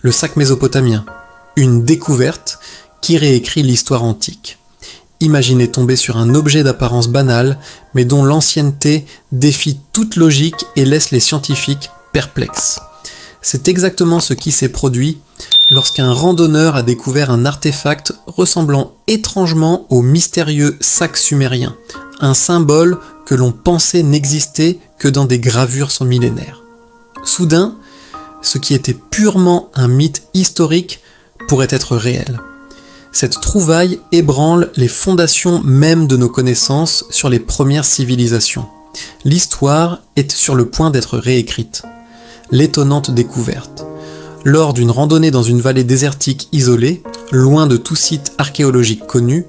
Le sac mésopotamien, une découverte qui réécrit l'histoire antique. Imaginez tomber sur un objet d'apparence banale, mais dont l'ancienneté défie toute logique et laisse les scientifiques perplexes. C'est exactement ce qui s'est produit lorsqu'un randonneur a découvert un artefact ressemblant étrangement au mystérieux sac sumérien, un symbole que l'on pensait n'exister que dans des gravures sans millénaires. Soudain, ce qui était purement un mythe historique pourrait être réel. Cette trouvaille ébranle les fondations mêmes de nos connaissances sur les premières civilisations. L'histoire est sur le point d'être réécrite. L'étonnante découverte. Lors d'une randonnée dans une vallée désertique isolée, loin de tout site archéologique connu,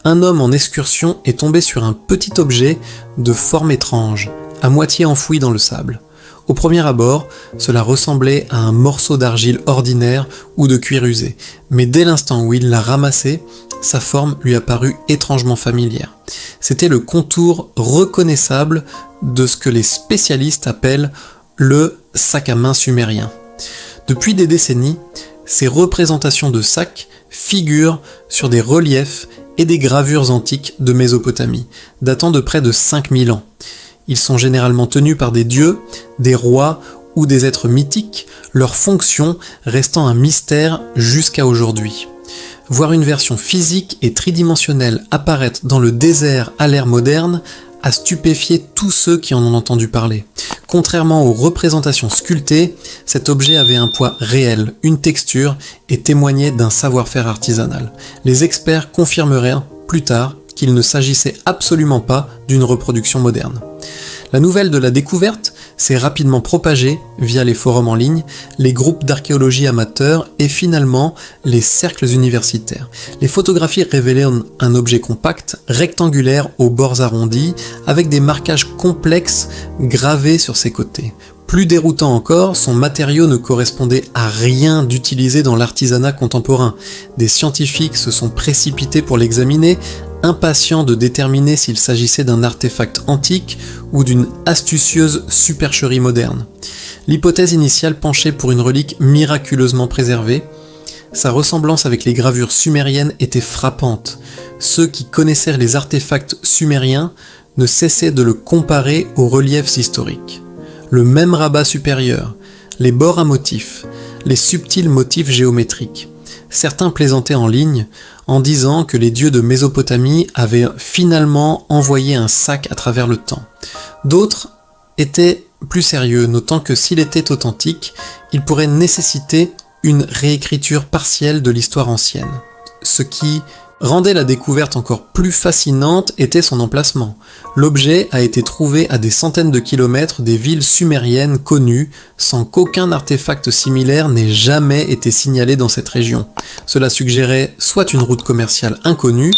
un homme en excursion est tombé sur un petit objet de forme étrange, à moitié enfoui dans le sable. Au premier abord, cela ressemblait à un morceau d'argile ordinaire ou de cuir usé, mais dès l'instant où il l'a ramassé, sa forme lui apparut étrangement familière. C'était le contour reconnaissable de ce que les spécialistes appellent le sac à main sumérien. Depuis des décennies, ces représentations de sacs figurent sur des reliefs et des gravures antiques de Mésopotamie, datant de près de 5000 ans. Ils sont généralement tenus par des dieux, des rois ou des êtres mythiques, leur fonction restant un mystère jusqu'à aujourd'hui. Voir une version physique et tridimensionnelle apparaître dans le désert à l'ère moderne a stupéfié tous ceux qui en ont entendu parler. Contrairement aux représentations sculptées, cet objet avait un poids réel, une texture et témoignait d'un savoir-faire artisanal. Les experts confirmeraient plus tard qu'il ne s'agissait absolument pas d'une reproduction moderne. La nouvelle de la découverte s'est rapidement propagée via les forums en ligne, les groupes d'archéologie amateurs et finalement les cercles universitaires. Les photographies révélaient un objet compact, rectangulaire aux bords arrondis, avec des marquages complexes gravés sur ses côtés. Plus déroutant encore, son matériau ne correspondait à rien d'utilisé dans l'artisanat contemporain. Des scientifiques se sont précipités pour l'examiner, impatients de déterminer s'il s'agissait d'un artefact antique ou d'une astucieuse supercherie moderne. L'hypothèse initiale penchait pour une relique miraculeusement préservée. Sa ressemblance avec les gravures sumériennes était frappante. Ceux qui connaissaient les artefacts sumériens ne cessaient de le comparer aux reliefs historiques. Le même rabat supérieur, les bords à motifs, les subtils motifs géométriques. Certains plaisantaient en ligne en disant que les dieux de Mésopotamie avaient finalement envoyé un sac à travers le temps. D'autres étaient plus sérieux, notant que s'il était authentique, il pourrait nécessiter une réécriture partielle de l'histoire ancienne. Ce qui rendait la découverte encore plus fascinante était son emplacement. L'objet a été trouvé à des centaines de kilomètres des villes sumériennes connues, sans qu'aucun artefact similaire n'ait jamais été signalé dans cette région. Cela suggérait soit une route commerciale inconnue,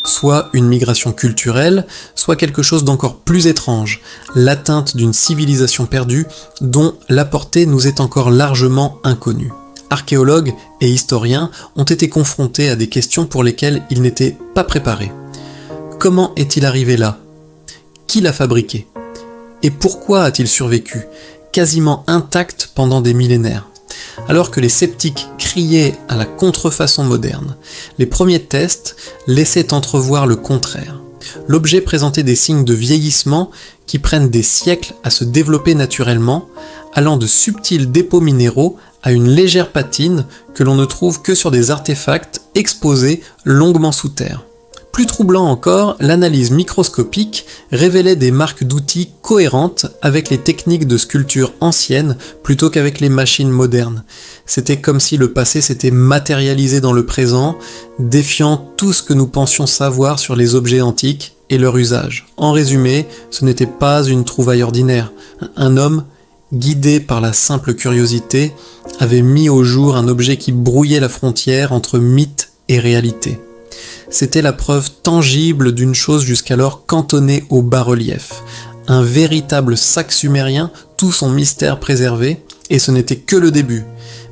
soit une migration culturelle, soit quelque chose d'encore plus étrange, l'atteinte d'une civilisation perdue dont la portée nous est encore largement inconnue. Archéologues et historiens ont été confrontés à des questions pour lesquelles ils n'étaient pas préparés. Comment est-il arrivé là ? Qui l'a fabriqué ? Et pourquoi a-t-il survécu, quasiment intact pendant des millénaires ? Alors que les sceptiques criaient à la contrefaçon moderne, les premiers tests laissaient entrevoir le contraire. L'objet présentait des signes de vieillissement qui prennent des siècles à se développer naturellement, allant de subtils dépôts minéraux à une légère patine que l'on ne trouve que sur des artefacts exposés longuement sous terre. Plus troublant encore, l'analyse microscopique révélait des marques d'outils cohérentes avec les techniques de sculpture anciennes plutôt qu'avec les machines modernes. C'était comme si le passé s'était matérialisé dans le présent, défiant tout ce que nous pensions savoir sur les objets antiques et leur usage. En résumé, ce n'était pas une trouvaille ordinaire. Un homme, guidé par la simple curiosité, avait mis au jour un objet qui brouillait la frontière entre mythe et réalité. C'était la preuve tangible d'une chose jusqu'alors cantonnée au bas-relief. Un véritable sac sumérien, tout son mystère préservé, et ce n'était que le début.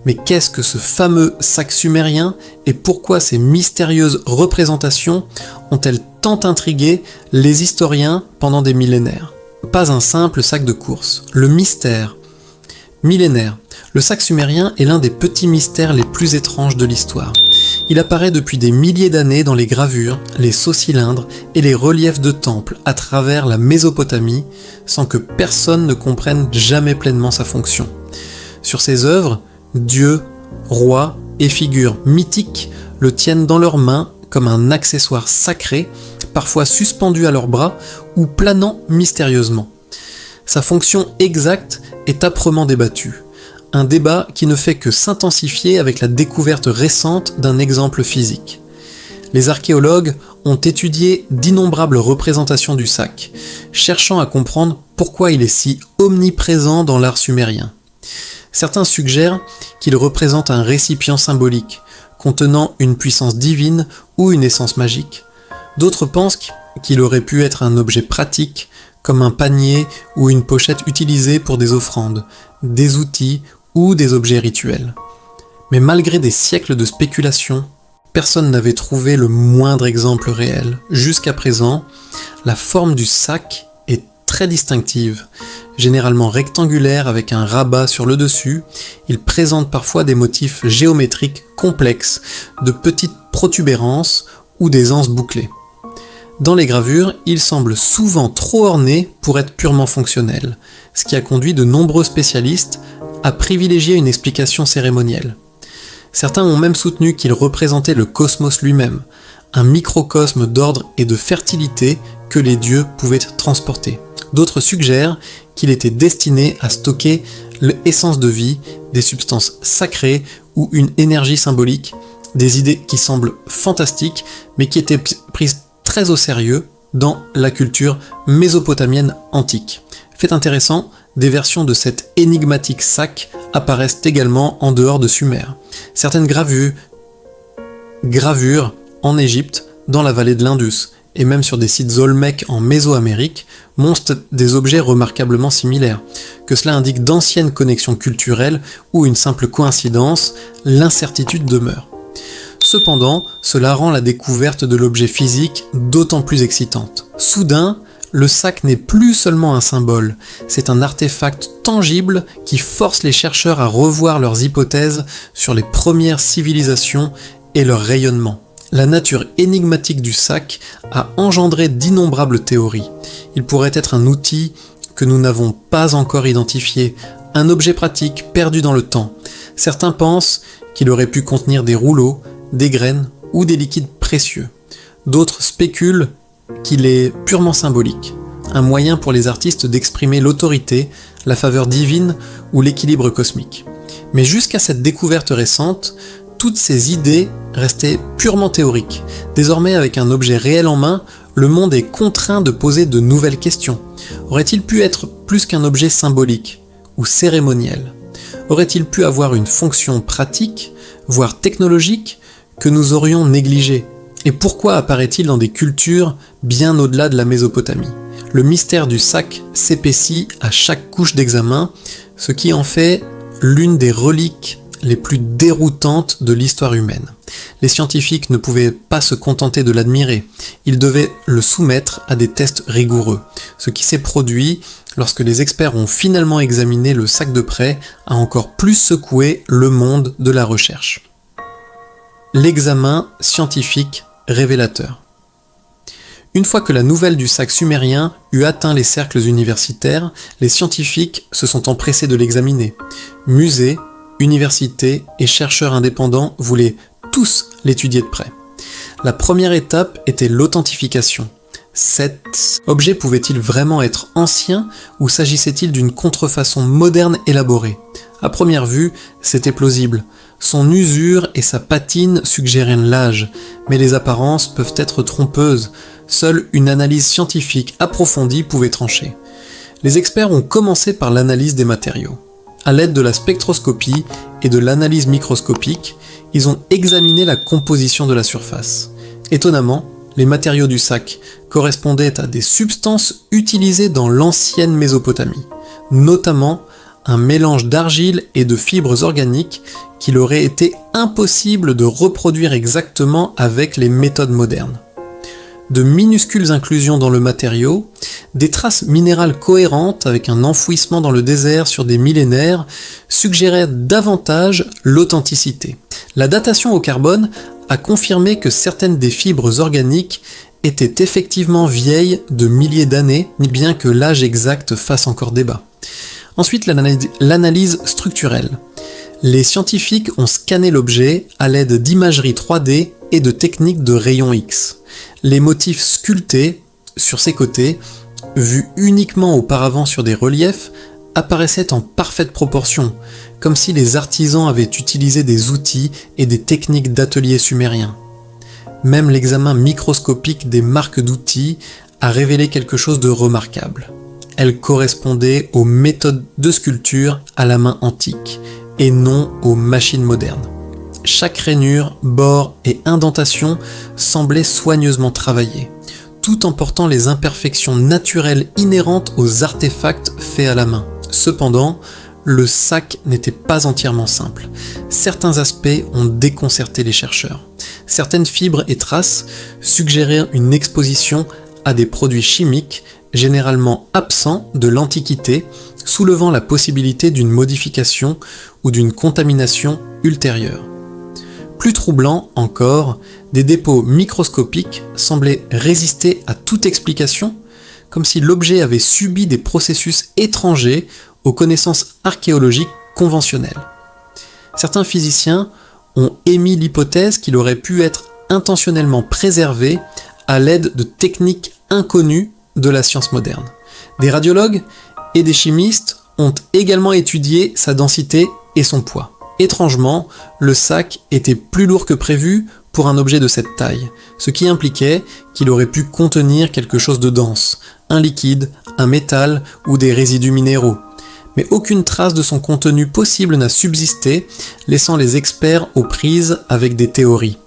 Mais qu'est-ce que ce fameux sac sumérien et pourquoi ces mystérieuses représentations ont-elles tant intrigué les historiens pendant des millénaires ? Pas un simple sac de course. Le mystère millénaire, Le sac sumérien est l'un des petits mystères les plus étranges de l'histoire. Il apparaît depuis des milliers d'années dans les gravures, les sceaux cylindres et les reliefs de temples à travers la Mésopotamie, sans que personne ne comprenne jamais pleinement sa fonction. Sur ces œuvres, dieux, rois et figures mythiques le tiennent dans leurs mains comme un accessoire sacré, parfois suspendu à leurs bras ou planant mystérieusement. Sa fonction exacte est âprement débattue. Un débat qui ne fait que s'intensifier avec la découverte récente d'un exemple physique. Les archéologues ont étudié d'innombrables représentations du sac, cherchant à comprendre pourquoi il est si omniprésent dans l'art sumérien. Certains suggèrent qu'il représente un récipient symbolique, contenant une puissance divine ou une essence magique. D'autres pensent qu'il aurait pu être un objet pratique, comme un panier ou une pochette utilisée pour des offrandes, des outils ou des objets rituels. Mais malgré des siècles de spéculation, personne n'avait trouvé le moindre exemple réel. Jusqu'à présent, la forme du sac est très distinctive. Généralement rectangulaire avec un rabat sur le dessus, il présente parfois des motifs géométriques complexes, de petites protubérances ou des anses bouclées. Dans les gravures, il semble souvent trop orné pour être purement fonctionnel, ce qui a conduit de nombreux spécialistes à privilégier une explication cérémonielle. Certains ont même soutenu qu'il représentait le cosmos lui-même, un microcosme d'ordre et de fertilité que les dieux pouvaient transporter. D'autres suggèrent qu'il était destiné à stocker l'essence de vie, des substances sacrées ou une énergie symbolique, des idées qui semblent fantastiques mais qui étaient prises très au sérieux dans la culture mésopotamienne antique. Fait intéressant, des versions de cet énigmatique sac apparaissent également en dehors de Sumer. Certaines gravures en Égypte, dans la vallée de l'Indus, et même sur des sites olmèques en Mésoamérique, montrent des objets remarquablement similaires. Que cela indique d'anciennes connexions culturelles ou une simple coïncidence, l'incertitude demeure. Cependant, cela rend la découverte de l'objet physique d'autant plus excitante. Soudain, le sac n'est plus seulement un symbole, c'est un artefact tangible qui force les chercheurs à revoir leurs hypothèses sur les premières civilisations et leur rayonnement. La nature énigmatique du sac a engendré d'innombrables théories. Il pourrait être un outil que nous n'avons pas encore identifié, un objet pratique perdu dans le temps. Certains pensent qu'il aurait pu contenir des rouleaux, des graines ou des liquides précieux. D'autres spéculent qu'il est purement symbolique, un moyen pour les artistes d'exprimer l'autorité, la faveur divine ou l'équilibre cosmique. Mais jusqu'à cette découverte récente, toutes ces idées restaient purement théoriques. Désormais, avec un objet réel en main, le monde est contraint de poser de nouvelles questions. Aurait-il pu être plus qu'un objet symbolique ou cérémoniel ? Aurait-il pu avoir une fonction pratique, voire technologique, que nous aurions négligée ? Et pourquoi apparaît-il dans des cultures bien au-delà de la Mésopotamie ? Le mystère du sac s'épaissit à chaque couche d'examen, ce qui en fait l'une des reliques les plus déroutantes de l'histoire humaine. Les scientifiques ne pouvaient pas se contenter de l'admirer, ils devaient le soumettre à des tests rigoureux. Ce qui s'est produit lorsque les experts ont finalement examiné le sac de près a encore plus secoué le monde de la recherche. L'examen scientifique révélateur. Une fois que la nouvelle du sac sumérien eut atteint les cercles universitaires, les scientifiques se sont empressés de l'examiner. Musées, universités et chercheurs indépendants voulaient tous l'étudier de près. La première étape était l'authentification. Cet objet pouvait-il vraiment être ancien ou s'agissait-il d'une contrefaçon moderne élaborée ? À première vue, c'était plausible. Son usure et sa patine suggéraient l'âge, mais les apparences peuvent être trompeuses. Seule une analyse scientifique approfondie pouvait trancher. Les experts ont commencé par l'analyse des matériaux. À l'aide de la spectroscopie et de l'analyse microscopique, ils ont examiné la composition de la surface. Étonnamment, les matériaux du sac correspondaient à des substances utilisées dans l'ancienne Mésopotamie, notamment un mélange d'argile et de fibres organiques qu'il aurait été impossible de reproduire exactement avec les méthodes modernes. de minuscules inclusions dans le matériau, des traces minérales cohérentes avec un enfouissement dans le désert sur des millénaires suggéraient davantage l'authenticité. La datation au carbone a confirmé que certaines des fibres organiques étaient effectivement vieilles de milliers d'années, bien que l'âge exact fasse encore débat. Ensuite, l'analyse structurelle. Les scientifiques ont scanné l'objet à l'aide d'imagerie 3D et de techniques de rayons X. Les motifs sculptés sur ses côtés, vus uniquement auparavant sur des reliefs, apparaissaient en parfaite proportion, comme si les artisans avaient utilisé des outils et des techniques d'ateliers sumériens. Même l'examen microscopique des marques d'outils a révélé quelque chose de remarquable. Elles correspondaient aux méthodes de sculpture à la main antique, et non aux machines modernes. Chaque rainure, bord et indentation semblaient soigneusement travaillées, tout en portant les imperfections naturelles inhérentes aux artefacts faits à la main. Cependant, le sac n'était pas entièrement simple. Certains aspects ont déconcerté les chercheurs. Certaines fibres et traces suggéraient une exposition à des produits chimiques généralement absents de l'Antiquité, soulevant la possibilité d'une modification ou d'une contamination ultérieure. Plus troublant encore, des dépôts microscopiques semblaient résister à toute explication, comme si l'objet avait subi des processus étrangers aux connaissances archéologiques conventionnelles. Certains physiciens ont émis l'hypothèse qu'il aurait pu être intentionnellement préservé à l'aide de techniques inconnues de la science moderne. Des radiologues et des chimistes ont également étudié sa densité et son poids. Étrangement, le sac était plus lourd que prévu pour un objet de cette taille, ce qui impliquait qu'il aurait pu contenir quelque chose de dense, un liquide, un métal ou des résidus minéraux. Mais aucune trace de son contenu possible n'a subsisté, laissant les experts aux prises avec des théories.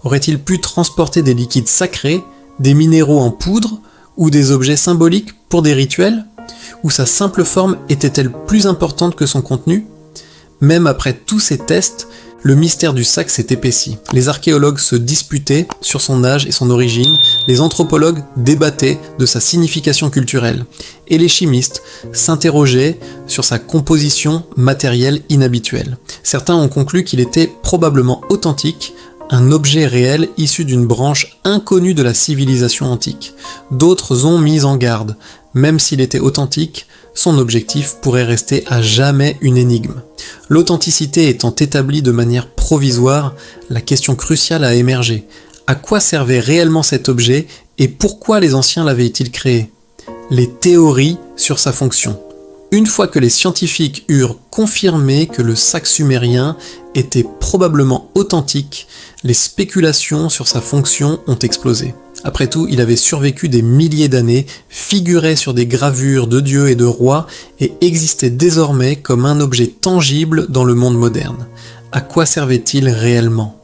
Aurait-il pu transporter des liquides sacrés, des minéraux en poudre, ou des objets symboliques pour des rituels? Ou sa simple forme était-elle plus importante que son contenu? Même après tous ces tests, le mystère du sac s'est épaissi. Les archéologues se disputaient sur son âge et son origine, les anthropologues débattaient de sa signification culturelle, et les chimistes s'interrogeaient sur sa composition matérielle inhabituelle. Certains ont conclu qu'il était probablement authentique, un objet réel issu d'une branche inconnue de la civilisation antique. D'autres ont mis en garde, même s'il était authentique, son objectif pourrait rester à jamais une énigme. L'authenticité étant établie de manière provisoire, la question cruciale a émergé. À quoi servait réellement cet objet et pourquoi les anciens l'avaient-ils créé? Les théories sur sa fonction. Une fois que les scientifiques eurent confirmé que le sac sumérien était probablement authentique, les spéculations sur sa fonction ont explosé. Après tout, il avait survécu des milliers d'années, figurait sur des gravures de dieux et de rois et existait désormais comme un objet tangible dans le monde moderne. À quoi servait-il réellement?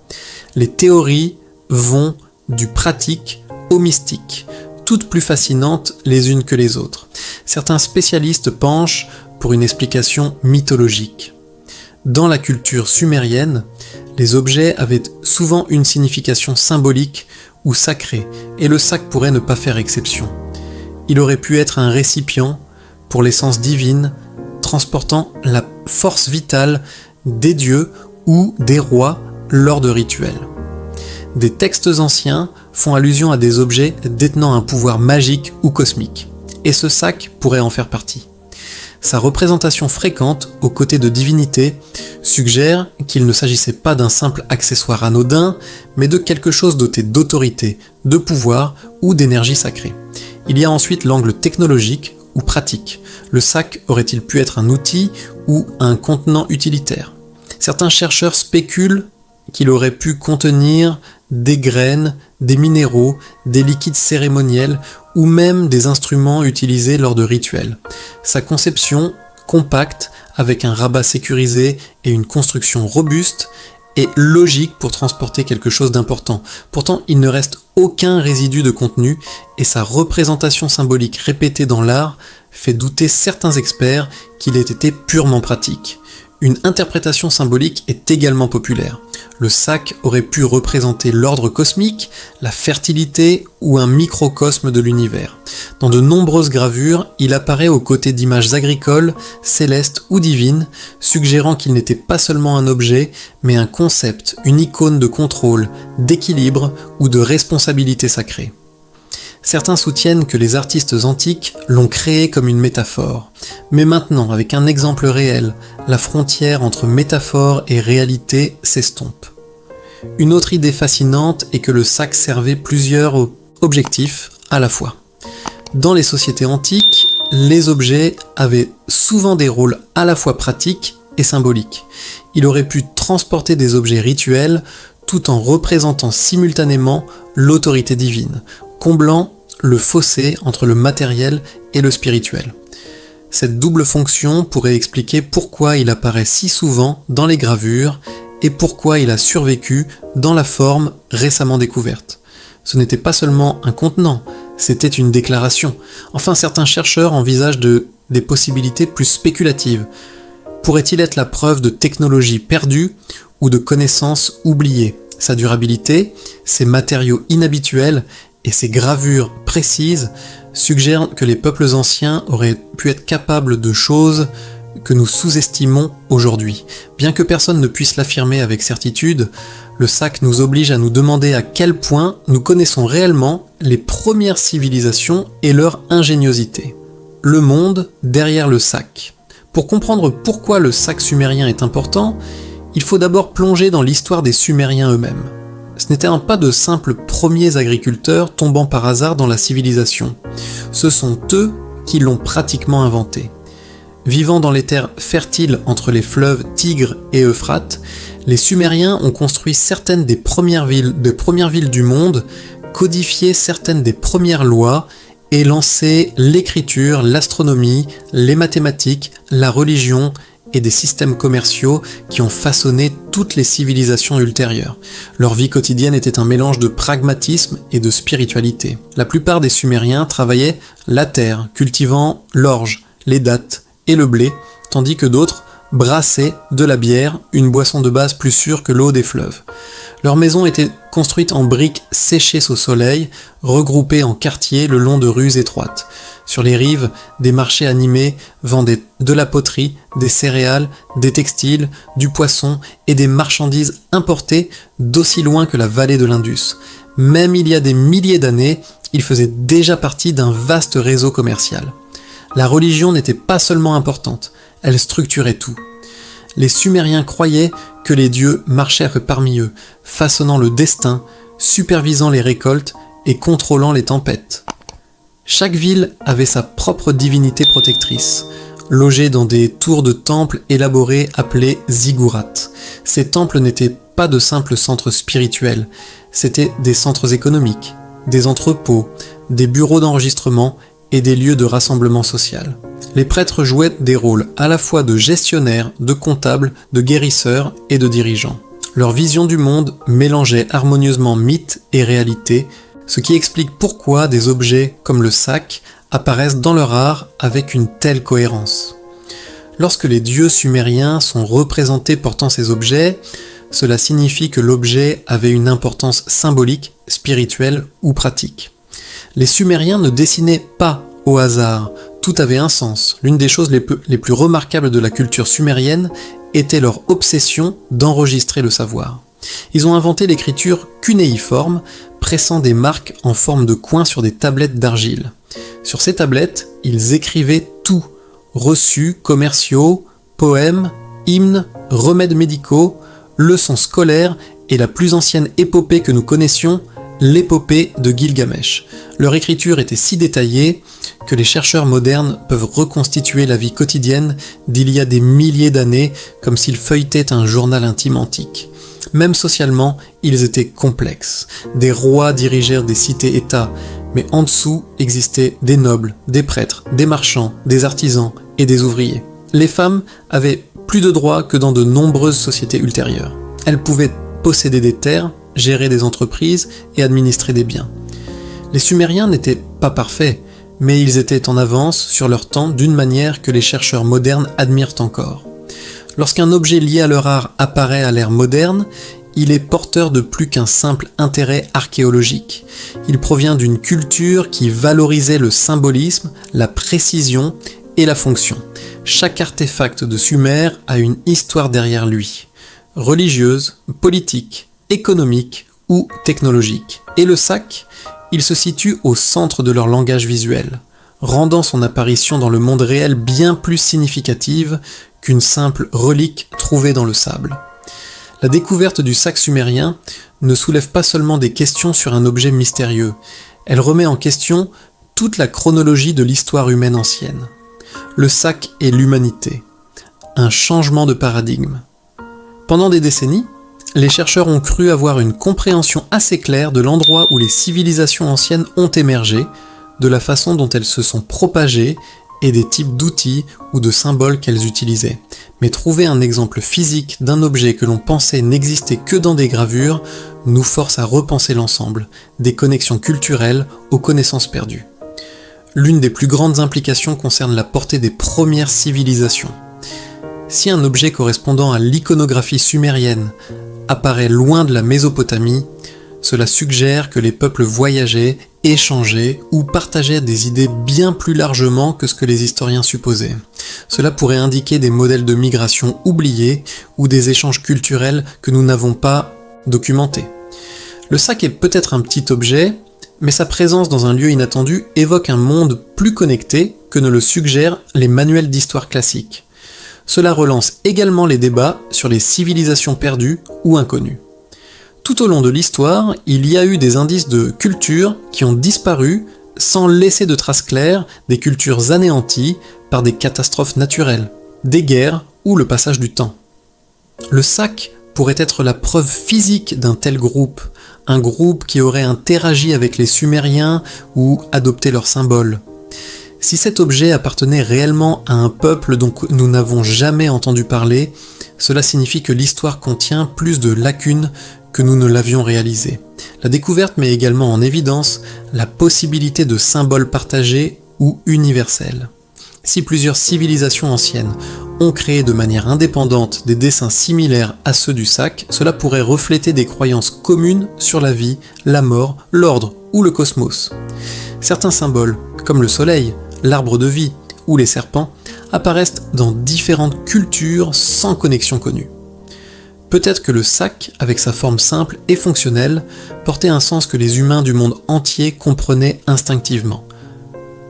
Les théories vont du pratique au mystique, toutes plus fascinantes les unes que les autres. Certains spécialistes penchent pour une explication mythologique. Dans la culture sumérienne, les objets avaient souvent une signification symbolique ou sacrée, et le sac pourrait ne pas faire exception. Il aurait pu être un récipient pour l'essence divine, transportant la force vitale des dieux ou des rois lors de rituels. Des textes anciens font allusion à des objets détenant un pouvoir magique ou cosmique, et ce sac pourrait en faire partie. Sa représentation fréquente, aux côtés de divinités, suggère qu'il ne s'agissait pas d'un simple accessoire anodin, mais de quelque chose doté d'autorité, de pouvoir ou d'énergie sacrée. Il y a ensuite l'angle technologique ou pratique. Le sac aurait-il pu être un outil ou un contenant utilitaire? Certains chercheurs spéculent qu'il aurait pu contenir des graines, des minéraux, des liquides cérémoniels ou même des instruments utilisés lors de rituels. Sa conception, compacte, avec un rabat sécurisé et une construction robuste, est logique pour transporter quelque chose d'important. Pourtant, il ne reste aucun résidu de contenu et sa représentation symbolique répétée dans l'art fait douter certains experts qu'il ait été purement pratique. Une interprétation symbolique est également populaire. Le sac aurait pu représenter l'ordre cosmique, la fertilité ou un microcosme de l'univers. Dans de nombreuses gravures, il apparaît aux côtés d'images agricoles, célestes ou divines, suggérant qu'il n'était pas seulement un objet, mais un concept, une icône de contrôle, d'équilibre ou de responsabilité sacrée. Certains soutiennent que les artistes antiques l'ont créé comme une métaphore. Mais maintenant, avec un exemple réel, la frontière entre métaphore et réalité s'estompe. Une autre idée fascinante est que le sac servait plusieurs objectifs à la fois. Dans les sociétés antiques, les objets avaient souvent des rôles à la fois pratiques et symboliques. Il aurait pu transporter des objets rituels tout en représentant simultanément l'autorité divine, comblant le fossé entre le matériel et le spirituel. Cette double fonction pourrait expliquer pourquoi il apparaît si souvent dans les gravures et pourquoi il a survécu dans la forme récemment découverte. Ce n'était pas seulement un contenant, c'était une déclaration. Enfin, certains chercheurs envisagent des possibilités plus spéculatives. Pourrait-il être la preuve de technologies perdues ou de connaissances oubliées ? Sa durabilité, ses matériaux inhabituels et ses gravures précises suggèrent que les peuples anciens auraient pu être capables de choses que nous sous-estimons aujourd'hui. Bien que personne ne puisse l'affirmer avec certitude, le sac nous oblige à nous demander à quel point nous connaissons réellement les premières civilisations et leur ingéniosité. Le monde derrière le sac. Pour comprendre pourquoi le sac sumérien est important, il faut d'abord plonger dans l'histoire des Sumériens eux-mêmes. Ce n'étaient pas de simples premiers agriculteurs tombant par hasard dans la civilisation. Ce sont eux qui l'ont pratiquement inventé. Vivant dans les terres fertiles entre les fleuves Tigre et Euphrate, les Sumériens ont construit certaines des premières villes du monde, codifié certaines des premières lois et lancé l'écriture, l'astronomie, les mathématiques, la religion et des systèmes commerciaux qui ont façonné toutes les civilisations ultérieures. Leur vie quotidienne était un mélange de pragmatisme et de spiritualité. La plupart des Sumériens travaillaient la terre, cultivant l'orge, les dattes et le blé, tandis que d'autres brassaient de la bière, une boisson de base plus sûre que l'eau des fleuves. Leurs maisons étaient construites en briques séchées au soleil, regroupées en quartiers le long de rues étroites. Sur les rives, des marchés animés vendaient de la poterie, des céréales, des textiles, du poisson et des marchandises importées d'aussi loin que la vallée de l'Indus. Même il y a des milliers d'années, ils faisaient déjà partie d'un vaste réseau commercial. La religion n'était pas seulement importante, elle structurait tout. Les Sumériens croyaient que les dieux marchèrent parmi eux, façonnant le destin, supervisant les récoltes et contrôlant les tempêtes. Chaque ville avait sa propre divinité protectrice, logée dans des tours de temples élaborés appelés ziggourats. Ces temples n'étaient pas de simples centres spirituels, c'étaient des centres économiques, des entrepôts, des bureaux d'enregistrement et des lieux de rassemblement social. Les prêtres jouaient des rôles à la fois de gestionnaires, de comptables, de guérisseurs et de dirigeants. Leur vision du monde mélangeait harmonieusement mythe et réalité, ce qui explique pourquoi des objets comme le sac apparaissent dans leur art avec une telle cohérence. Lorsque les dieux sumériens sont représentés portant ces objets, cela signifie que l'objet avait une importance symbolique, spirituelle ou pratique. Les Sumériens ne dessinaient pas au hasard, tout avait un sens. L'une des choses les plus remarquables de la culture sumérienne était leur obsession d'enregistrer le savoir. Ils ont inventé l'écriture cunéiforme, pressant des marques en forme de coins sur des tablettes d'argile. Sur ces tablettes, ils écrivaient tout, reçus, commerciaux, poèmes, hymnes, remèdes médicaux, leçons scolaires et la plus ancienne épopée que nous connaissions, l'épopée de Gilgamesh. Leur écriture était si détaillée que les chercheurs modernes peuvent reconstituer la vie quotidienne d'il y a des milliers d'années comme s'ils feuilletaient un journal intime antique. Même socialement, ils étaient complexes. Des rois dirigèrent des cités-États, mais en dessous existaient des nobles, des prêtres, des marchands, des artisans et des ouvriers. Les femmes avaient plus de droits que dans de nombreuses sociétés ultérieures. Elles pouvaient posséder des terres, gérer des entreprises et administrer des biens. Les Sumériens n'étaient pas parfaits, mais ils étaient en avance sur leur temps d'une manière que les chercheurs modernes admirent encore. Lorsqu'un objet lié à leur art apparaît à l'ère moderne, il est porteur de plus qu'un simple intérêt archéologique. Il provient d'une culture qui valorisait le symbolisme, la précision et la fonction. Chaque artefact de Sumer a une histoire derrière lui, religieuse, politique, économique ou technologique. Et le sac, il se situe au centre de leur langage visuel, rendant son apparition dans le monde réel bien plus significative qu'une simple relique trouvée dans le sable. La découverte du sac sumérien ne soulève pas seulement des questions sur un objet mystérieux, elle remet en question toute la chronologie de l'histoire humaine ancienne. Le sac et l'humanité, un changement de paradigme. Pendant des décennies, les chercheurs ont cru avoir une compréhension assez claire de l'endroit où les civilisations anciennes ont émergé, de la façon dont elles se sont propagées et des types d'outils ou de symboles qu'elles utilisaient. Mais trouver un exemple physique d'un objet que l'on pensait n'exister que dans des gravures nous force à repenser l'ensemble, des connexions culturelles aux connaissances perdues. L'une des plus grandes implications concerne la portée des premières civilisations. Si un objet correspondant à l'iconographie sumérienne apparaît loin de la Mésopotamie, cela suggère que les peuples voyageaient, échangeaient ou partageaient des idées bien plus largement que ce que les historiens supposaient. Cela pourrait indiquer des modèles de migration oubliés ou des échanges culturels que nous n'avons pas documentés. Le sac est peut-être un petit objet, mais sa présence dans un lieu inattendu évoque un monde plus connecté que ne le suggèrent les manuels d'histoire classiques. Cela relance également les débats sur les civilisations perdues ou inconnues. Tout au long de l'histoire, il y a eu des indices de cultures qui ont disparu sans laisser de traces claires, des cultures anéanties par des catastrophes naturelles, des guerres ou le passage du temps. Le sac pourrait être la preuve physique d'un tel groupe, un groupe qui aurait interagi avec les Sumériens ou adopté leurs symboles. Si cet objet appartenait réellement à un peuple dont nous n'avons jamais entendu parler, cela signifie que l'histoire contient plus de lacunes que nous ne l'avions réalisé. La découverte met également en évidence la possibilité de symboles partagés ou universels. Si plusieurs civilisations anciennes ont créé de manière indépendante des dessins similaires à ceux du sac, cela pourrait refléter des croyances communes sur la vie, la mort, l'ordre ou le cosmos. Certains symboles, comme le soleil, l'arbre de vie ou les serpents, apparaissent dans différentes cultures sans connexion connue. Peut-être que le sac, avec sa forme simple et fonctionnelle, portait un sens que les humains du monde entier comprenaient instinctivement.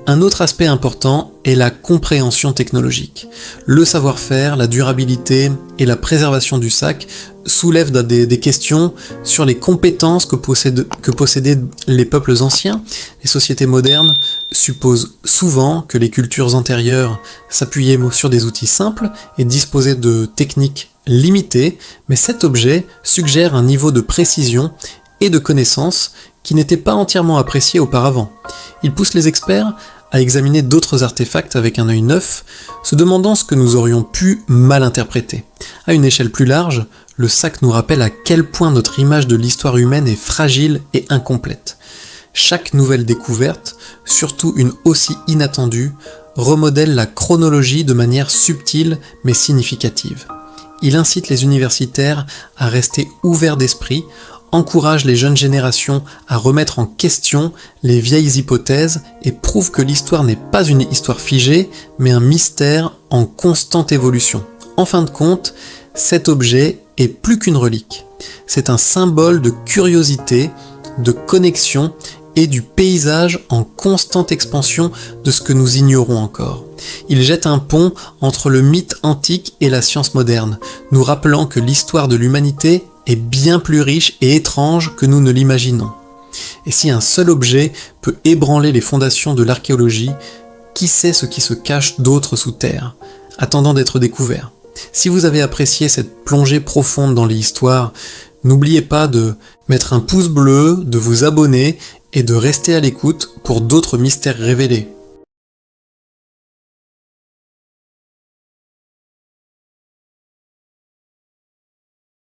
Un autre aspect important est la compréhension technologique. Le savoir-faire, la durabilité et la préservation du sac soulèvent des questions sur les compétences que possédaient les peuples anciens. Les sociétés modernes supposent souvent que les cultures antérieures s'appuyaient sur des outils simples et disposaient de techniques limitées, mais cet objet suggère un niveau de précision et de connaissance qui n'était pas entièrement apprécié auparavant. Il pousse les experts à examiner d'autres artefacts avec un œil neuf, se demandant ce que nous aurions pu mal interpréter. À une échelle plus large, le sac nous rappelle à quel point notre image de l'histoire humaine est fragile et incomplète. Chaque nouvelle découverte, surtout une aussi inattendue, remodèle la chronologie de manière subtile mais significative. Il incite les universitaires à rester ouverts d'esprit, encourage les jeunes générations à remettre en question les vieilles hypothèses et prouve que l'histoire n'est pas une histoire figée, mais un mystère en constante évolution. En fin de compte, cet objet est plus qu'une relique. C'est un symbole de curiosité, de connexion et du paysage en constante expansion de ce que nous ignorons encore. Il jette un pont entre le mythe antique et la science moderne, nous rappelant que l'histoire de l'humanité est bien plus riche et étrange que nous ne l'imaginons. Et si un seul objet peut ébranler les fondations de l'archéologie, qui sait ce qui se cache d'autre sous terre, attendant d'être découvert. Si vous avez apprécié cette plongée profonde dans l'histoire, n'oubliez pas de mettre un pouce bleu, de vous abonner et de rester à l'écoute pour d'autres mystères révélés.